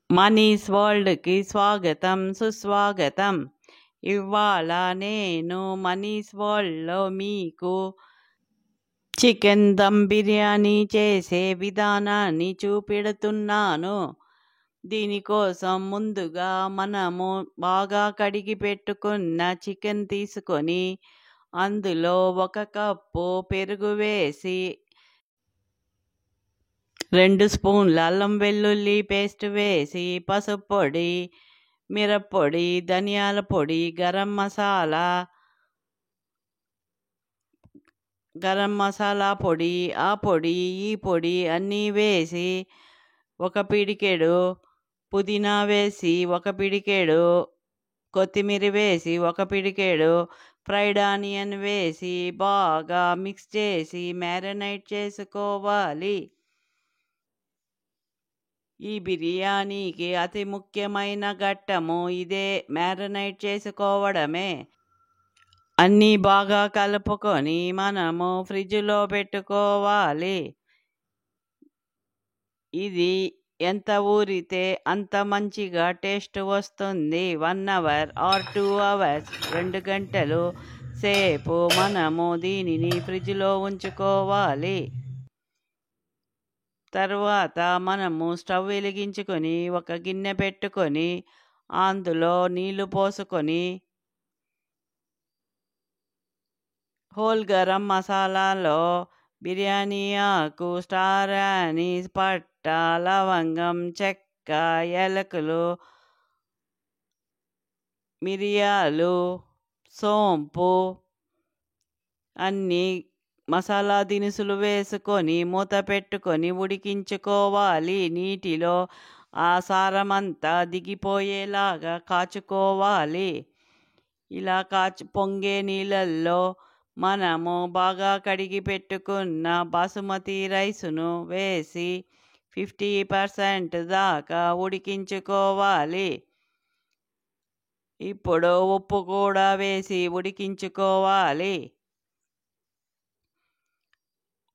మనీస్ వరల్డ్కి స్వాగతం సుస్వాగతం. ఇవాళ నేను మనీస్ వరల్డ్లో మీకు చికెన్ దమ్ బిర్యానీ చేసే విధానాన్ని చూపెడుతున్నాను. దీనికోసం ముందుగా మనము బాగా కడిగి పెట్టుకున్న చికెన్ తీసుకొని అందులో 1 కప్పు పెరుగు వేసి 2 స్పూన్ల అల్లం వెల్లుల్లి పేస్ట్ వేసి పసుపు పొడి, మిరప్పొడి, ధనియాల పొడి, గరం మసాలా పొడి, ఆ పొడి ఈ పొడి అన్నీ వేసి 1 పిడికెడు పుదీనా వేసి 1 పిడికెడు కొత్తిమీర వేసి 1 పిడికెడు ఫ్రైడ్ ఆనియన్ వేసి బాగా మిక్స్ చేసి మ్యారినేట్ చేసుకోవాలి. ఈ బిర్యానీకి అతి ముఖ్యమైన ఘట్టము ఇదే, మ్యారినేట్ చేసుకోవడమే. అన్నీ బాగా కలుపుకొని మనము ఫ్రిడ్జ్లో పెట్టుకోవాలి. ఇది ఎంత ఊరితే అంత మంచిగా టేస్ట్ వస్తుంది. 1 అవర్ ఆర్ 2 అవర్స్ 2 గంటలు సేపు మనము దీనిని ఫ్రిడ్జ్లో ఉంచుకోవాలి. తర్వాత మనము స్టవ్ వెలిగించుకొని 1 గిన్నె పెట్టుకొని అందులో నీళ్లు పోసుకొని హోల్ గరం మసాలాలో బిర్యానీ ఆకు, స్టార్ అనీస్, పట్ట, లవంగం, చెక్క, యాలకులు, మిరియాలు, సోంపు అన్నీ మసాలా దినుసులు వేసుకొని మూత పెట్టుకొని ఉడికించుకోవాలి. నీటిలో ఆ సారమంతా దిగిపోయేలాగా కాచుకోవాలి. ఇలా పొంగే నీళ్ళల్లో మనము బాగా కడిగి పెట్టుకున్న బాసుమతి రైసును వేసి 50% దాకా ఉడికించుకోవాలి. ఇప్పుడు ఉప్పు కూడా వేసి ఉడికించుకోవాలి.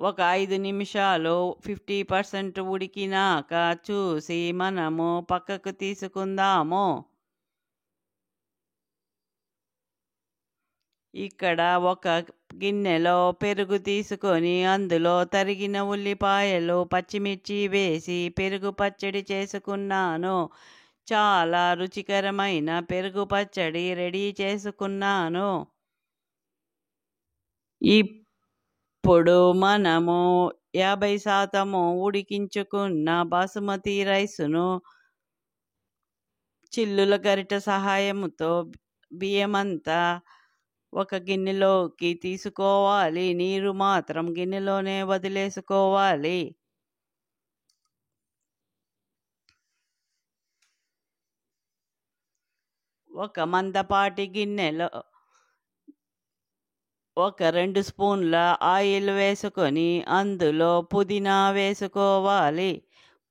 ఒక 5 నిమిషాలు 50% ఉడికినాక చూసి మనము పక్కకు తీసుకుందాము. ఇక్కడ ఒక గిన్నెలో పెరుగు తీసుకొని అందులో తరిగిన ఉల్లిపాయలు, పచ్చిమిర్చి వేసి పెరుగు పచ్చడి చేసుకున్నాను. చాలా రుచికరమైన పెరుగు పచ్చడి రెడీ చేసుకున్నాను. ఇప్పుడు మనము 50% ఉడికించుకున్న బాసుమతి రైసును చిల్లుల గరిటె సహాయంతో బియ్యమంతా ఒక గిన్నెలోకి తీసుకోవాలి. నీరు మాత్రం గిన్నెలోనే వదిలేసుకోవాలి. ఒక మందపాటి గిన్నెలో 2 స్పూన్ల ఆయిల్ వేసుకొని అందులో పుదీనా వేసుకోవాలి.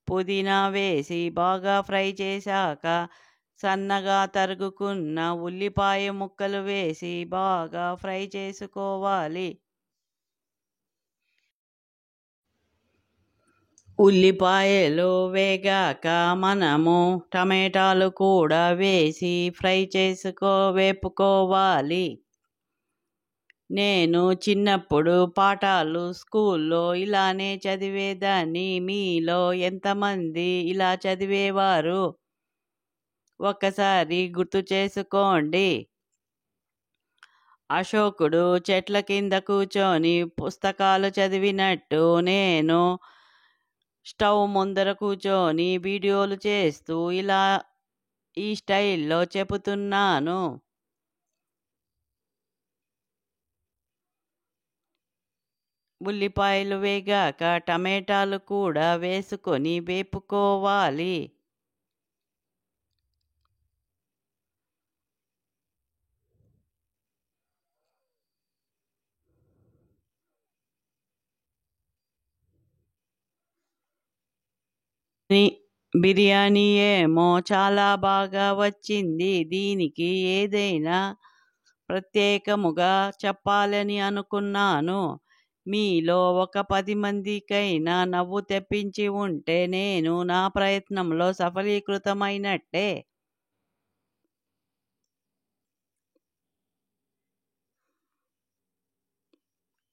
పుదీనా వేసి బాగా ఫ్రై చేశాక సన్నగా తరుగుకున్న ఉల్లిపాయ ముక్కలు వేసి బాగా ఫ్రై చేసుకోవాలి. ఉల్లిపాయలు వేగాక మనము టమాటాలు కూడా వేసి ఫ్రై వేపుకోవాలి. నేను చిన్నప్పుడు పాఠాలు స్కూల్లో ఇలానే చదివేదాన్ని. మీలో ఎంతమంది ఇలా చదివేవారు ఒక్కసారి గుర్తు చేసుకోండి. అశోకుడు చెట్ల కింద కూర్చొని పుస్తకాలు చదివినట్టు నేను స్టవ్ ముందర కూర్చొని వీడియోలు చేస్తూ ఇలా ఈ స్టైల్లో చెబుతున్నాను. ఉల్లిపాయలు వేగాక టమాటాలు కూడా వేసుకొని వేపుకోవాలి. బిర్యానీ ఏమో చాలా బాగా వచ్చింది. దీనికి ఏదైనా ప్రత్యేకముగా చెప్పాలని అనుకున్నాను. మీలో ఒక 10 మందికైనా నవ్వు తెప్పించి ఉంటే నేను నా ప్రయత్నంలో సఫలీకృతమైనట్టే.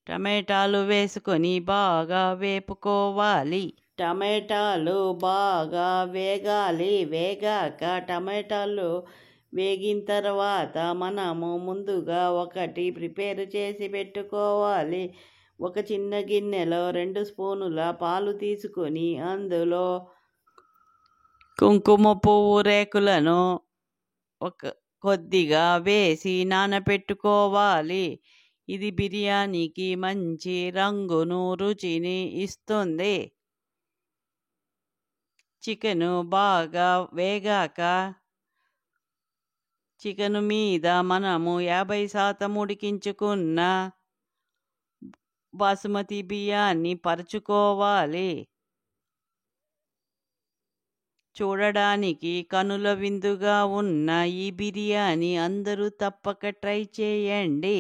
టమాటాలు వేసుకొని బాగా వేపుకోవాలి. టమాటాలు బాగా వేగాలి. వేగాక టమాటాలు వేగిన తర్వాత మనము ముందుగా ఒకటి ప్రిపేర్ చేసి పెట్టుకోవాలి. ఒక చిన్న గిన్నెలో 2 స్పూనుల పాలు తీసుకొని అందులో కుంకుమ పువ్వు రేకులను కొద్దిగా వేసి నానబెట్టుకోవాలి. ఇది బిర్యానీకి మంచి రంగును, రుచిని ఇస్తుంది. చికెను బాగా వేగాక చికెను మీద మనము 50% ఉడికించుకున్న బాసుమతి బియ్యాన్ని పరుచుకోవాలి. చూడడానికి కనుల విందుగా ఉన్న ఈ బిర్యానీ అందరూ తప్పక ట్రై చేయండి.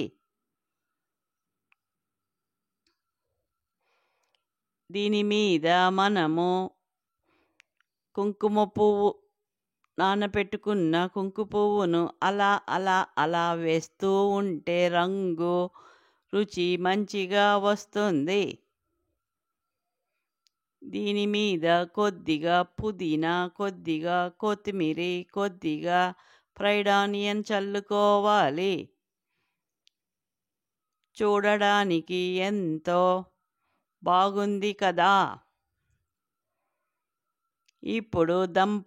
దీని మీద మనము కుంకుమ పువ్వు నానబెట్టుకున్న కుంకుమ పువ్వును అలా అలా అలా వేస్తూ ఉంటే రంగు, రుచి మంచిగా వస్తుంది. దీని మీద కొద్దిగా పుదీనా, కొద్దిగా కొత్తిమీర, కొద్దిగా ఫ్రైడ్ ఆనియన్ చల్లుకోవాలి. చూడడానికి ఎంతో బాగుంది కదా. ఇప్పుడు దమ్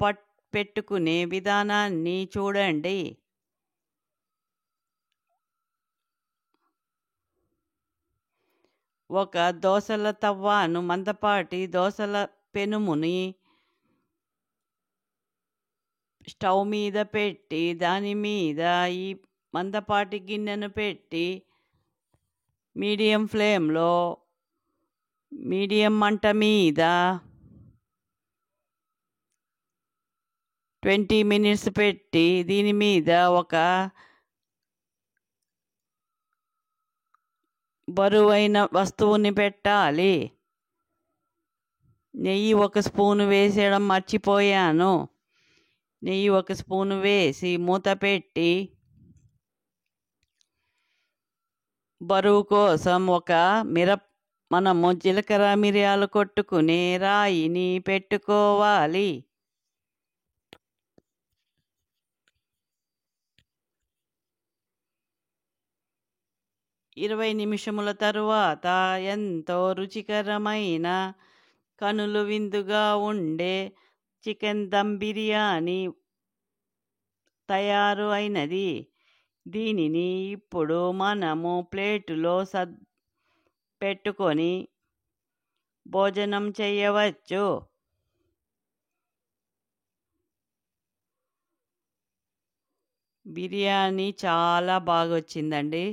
పెట్టుకునే విధానాన్ని చూడండి. ఒక దోసల తవ్వను, మందపాటి దోసల పెనుముని స్టవ్ మీద పెట్టి దాని మీద ఈ మందపాటి గిన్నెను పెట్టి మీడియం ఫ్లేమ్లో, మీడియం మంట మీద 20 మినిట్స్ పెట్టి దీని మీద ఒక బరువైన వస్తువుని పెట్టాలి. నెయ్యి 1 స్పూను వేసేయడం మర్చిపోయాను. నెయ్యి 1 స్పూను వేసి మూత పెట్టి బరువు కోసం మనము జీలకర్ర మిరియాలు కొట్టుకునే రాయిని పెట్టుకోవాలి. 20 నిమిషముల తరువాత ఎంతో రుచికరమైన కనుల విందుగా ఉండే చికెన్ దమ్ బిర్యానీ తయారు అయినది. దీనిని ఇప్పుడు మనము ప్లేటులో పెట్టుకొని భోజనం చేయవచ్చు. బిర్యానీ చాలా బాగా వచ్చిందండి.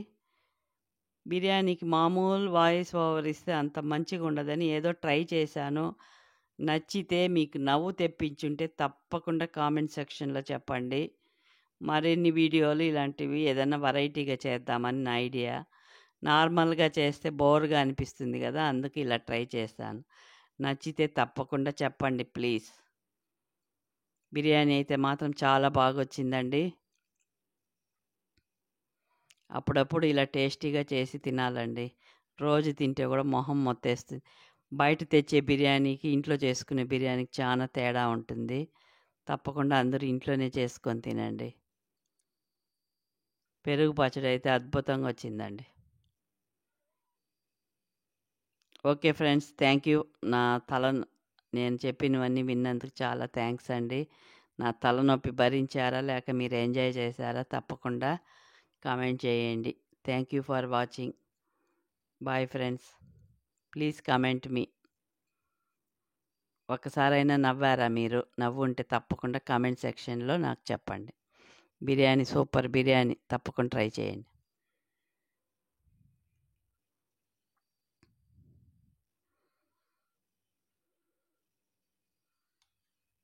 బిర్యానీకి మామూలు వాయిస్ ఓవర్ ఇస్తే అంత మంచిగా ఉండదని ఏదో ట్రై చేశాను. నచ్చితే మీకు నవ్వు తెప్పించుంటే తప్పకుండా కామెంట్ సెక్షన్లో చెప్పండి. మరిన్ని వీడియోలు ఇలాంటివి ఏదైనా వెరైటీగా చేద్దామని నా ఐడియా. నార్మల్గా చేస్తే బోర్గా అనిపిస్తుంది కదా, అందుకు ఇలా ట్రై చేశాను. నచ్చితే తప్పకుండా చెప్పండి ప్లీజ్. బిర్యానీ అయితే మాత్రం చాలా బాగా వచ్చిందండి. అప్పుడప్పుడు ఇలా టేస్టీగా చేసి తినాలండి. రోజు తింటే కూడా మొహం మొత్తేస్తుంది. బయట తెచ్చే బిర్యానీకి ఇంట్లో చేసుకునే బిర్యానీకి చాలా తేడా ఉంటుంది. తప్పకుండా అందరూ ఇంట్లోనే చేసుకొని తినండి. పెరుగు పచ్చడి అయితే అద్భుతంగా వచ్చిందండి. Okay friends, thank you. నేను చెప్పినవన్నీ విన్నందుకు చాలా థ్యాంక్స్ అండి. నా తలనొప్పి భరించారా లేక మీరు ఎంజాయ్ చేశారా తప్పకుండా కామెంట్ చేయండి. Thank you for watching. Bye friends. Please comment మీ. ఒకసారైనా నవ్వారా మీరు? నవ్వు ఉంటే తప్పకుండా కామెంట్ సెక్షన్లో నాకు చెప్పండి. బిర్యానీ సూపర్ బిర్యానీ, తప్పకుండా ట్రై చేయండి.